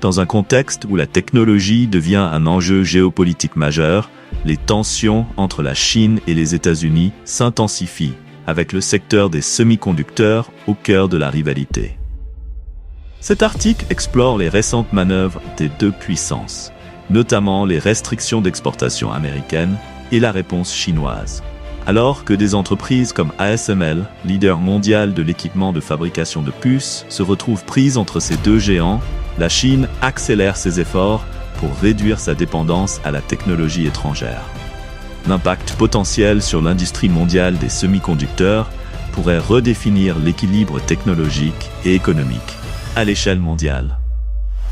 Dans un contexte où la technologie devient un enjeu géopolitique majeur, les tensions entre la Chine et les États-Unis s'intensifient, avec le secteur des semi-conducteurs au cœur de la rivalité. Cet article explore les récentes manœuvres des deux puissances, notamment les restrictions d'exportation américaines et la réponse chinoise. Alors que des entreprises comme ASML, leader mondial de l'équipement de fabrication de puces, se retrouvent prises entre ces deux géants, la Chine accélère ses efforts pour réduire sa dépendance à la technologie étrangère. L'impact potentiel sur l'industrie mondiale des semi-conducteurs pourrait redéfinir l'équilibre technologique et économique à l'échelle mondiale.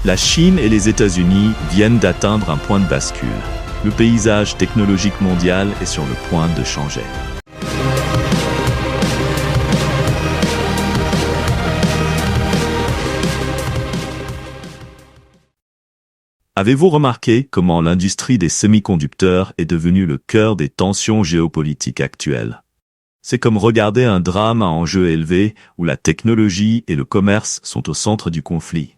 La Chine et les États-Unis viennent d'atteindre un point de bascule. Le paysage technologique mondial est sur le point de changer. Avez-vous remarqué comment l'industrie des semi-conducteurs est devenue le cœur des tensions géopolitiques actuelles? C'est comme regarder un drame à enjeu élevé où la technologie et le commerce sont au centre du conflit.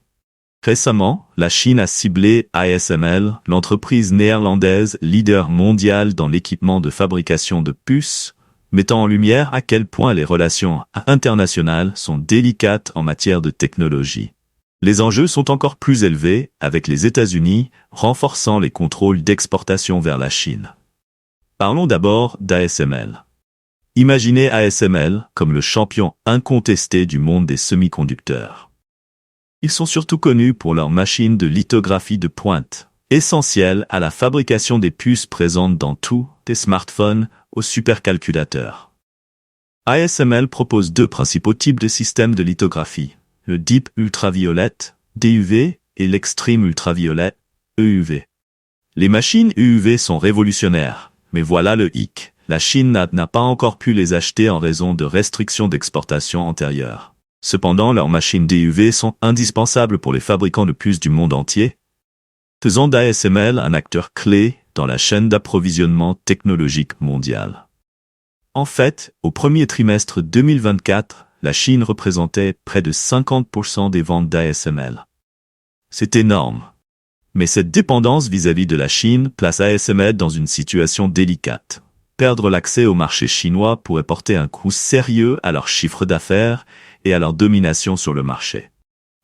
Récemment, la Chine a ciblé ASML, l'entreprise néerlandaise leader mondial dans l'équipement de fabrication de puces, mettant en lumière à quel point les relations internationales sont délicates en matière de technologie. Les enjeux sont encore plus élevés avec les États-Unis renforçant les contrôles d'exportation vers la Chine. Parlons d'abord d'ASML. Imaginez ASML comme le champion incontesté du monde des semi-conducteurs. Ils sont surtout connus pour leurs machines de lithographie de pointe, essentielles à la fabrication des puces présentes dans tout, des smartphones aux supercalculateurs. ASML propose deux principaux types de systèmes de lithographie, le Deep Ultraviolet, DUV, et l'Extreme Ultraviolet, EUV. Les machines EUV sont révolutionnaires, mais voilà le hic. La Chine n'a pas encore pu les acheter en raison de restrictions d'exportation antérieures. Cependant, leurs machines DUV sont indispensables pour les fabricants de puces du monde entier, faisant d'ASML un acteur clé dans la chaîne d'approvisionnement technologique mondiale. En fait, au premier trimestre 2024, la Chine représentait près de 50% des ventes d'ASML. C'est énorme. Mais cette dépendance vis-à-vis de la Chine place ASML dans une situation délicate. Perdre l'accès au marché chinois pourrait porter un coup sérieux à leur chiffre d'affaires et à leur domination sur le marché.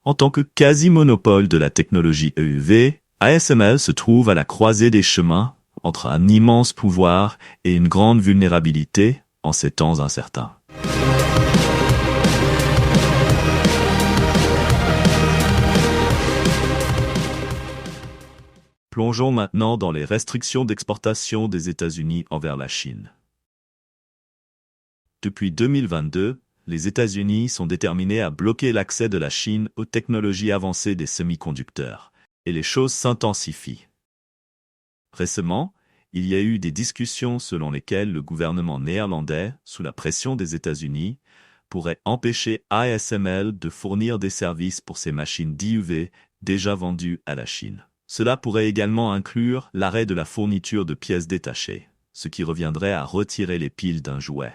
En tant que quasi-monopole de la technologie EUV, ASML se trouve à la croisée des chemins entre un immense pouvoir et une grande vulnérabilité en ces temps incertains. Plongeons maintenant dans les restrictions d'exportation des États-Unis envers la Chine. Depuis 2022, les États-Unis sont déterminés à bloquer l'accès de la Chine aux technologies avancées des semi-conducteurs, et les choses s'intensifient. Récemment, il y a eu des discussions selon lesquelles le gouvernement néerlandais, sous la pression des États-Unis, pourrait empêcher ASML de fournir des services pour ses machines DUV déjà vendues à la Chine. Cela pourrait également inclure l'arrêt de la fourniture de pièces détachées, ce qui reviendrait à retirer les piles d'un jouet.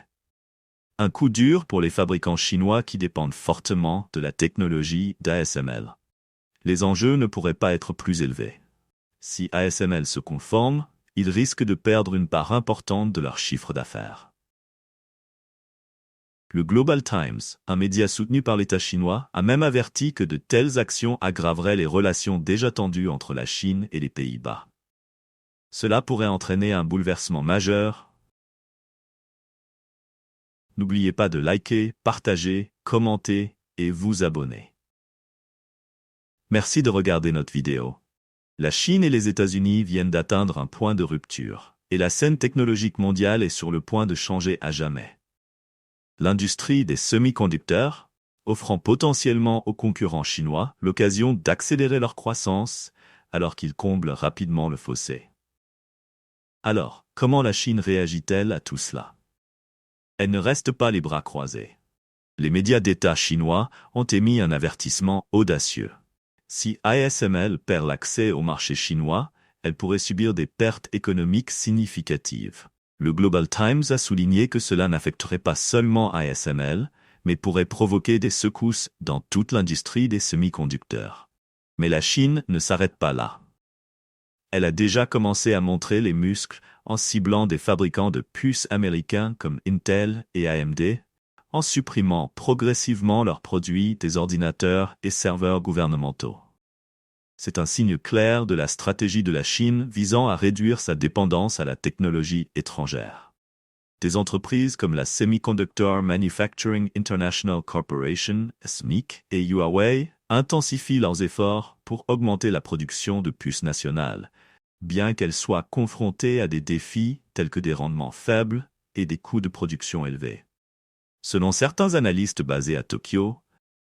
Un coup dur pour les fabricants chinois qui dépendent fortement de la technologie d'ASML. Les enjeux ne pourraient pas être plus élevés. Si ASML se conforme, ils risquent de perdre une part importante de leur chiffre d'affaires. Le Global Times, un média soutenu par l'État chinois, a même averti que de telles actions aggraveraient les relations déjà tendues entre la Chine et les Pays-Bas. Cela pourrait entraîner un bouleversement majeur. N'oubliez pas de liker, partager, commenter et vous abonner. Merci de regarder notre vidéo. La Chine et les États-Unis viennent d'atteindre un point de rupture, et la scène technologique mondiale est sur le point de changer à jamais. L'industrie des semi-conducteurs, offrant potentiellement aux concurrents chinois l'occasion d'accélérer leur croissance alors qu'ils comblent rapidement le fossé. Alors, comment la Chine réagit-elle à tout cela? Elle ne reste pas les bras croisés. Les médias d'État chinois ont émis un avertissement audacieux. Si ASML perd l'accès au marché chinois, elle pourrait subir des pertes économiques significatives. Le Global Times a souligné que cela n'affecterait pas seulement ASML, mais pourrait provoquer des secousses dans toute l'industrie des semi-conducteurs. Mais la Chine ne s'arrête pas là. Elle a déjà commencé à montrer les muscles en ciblant des fabricants de puces américains comme Intel et AMD, en supprimant progressivement leurs produits des ordinateurs et serveurs gouvernementaux. C'est un signe clair de la stratégie de la Chine visant à réduire sa dépendance à la technologie étrangère. Des entreprises comme la Semiconductor Manufacturing International Corporation, SMIC, et Huawei intensifient leurs efforts pour augmenter la production de puces nationales, bien qu'elles soient confrontées à des défis tels que des rendements faibles et des coûts de production élevés. Selon certains analystes basés à Tokyo,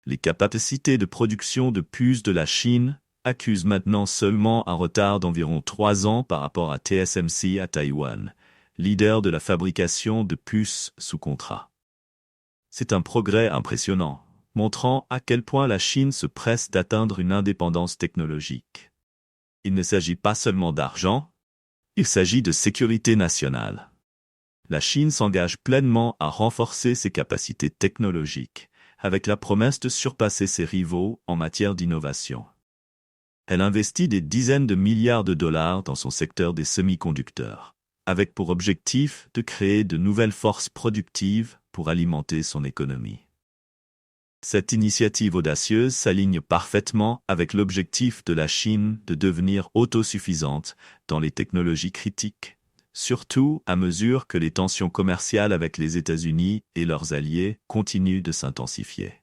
les capacités de production de puces de la Chine accusent maintenant seulement un retard d'environ 3 ans par rapport à TSMC à Taïwan, leader de la fabrication de puces sous contrat. C'est un progrès impressionnant, montrant à quel point la Chine se presse d'atteindre une indépendance technologique. Il ne s'agit pas seulement d'argent, il s'agit de sécurité nationale. La Chine s'engage pleinement à renforcer ses capacités technologiques, avec la promesse de surpasser ses rivaux en matière d'innovation. Elle investit des dizaines de milliards de dollars dans son secteur des semi-conducteurs, avec pour objectif de créer de nouvelles forces productives pour alimenter son économie. Cette initiative audacieuse s'aligne parfaitement avec l'objectif de la Chine de devenir autosuffisante dans les technologies critiques, surtout à mesure que les tensions commerciales avec les États-Unis et leurs alliés continuent de s'intensifier.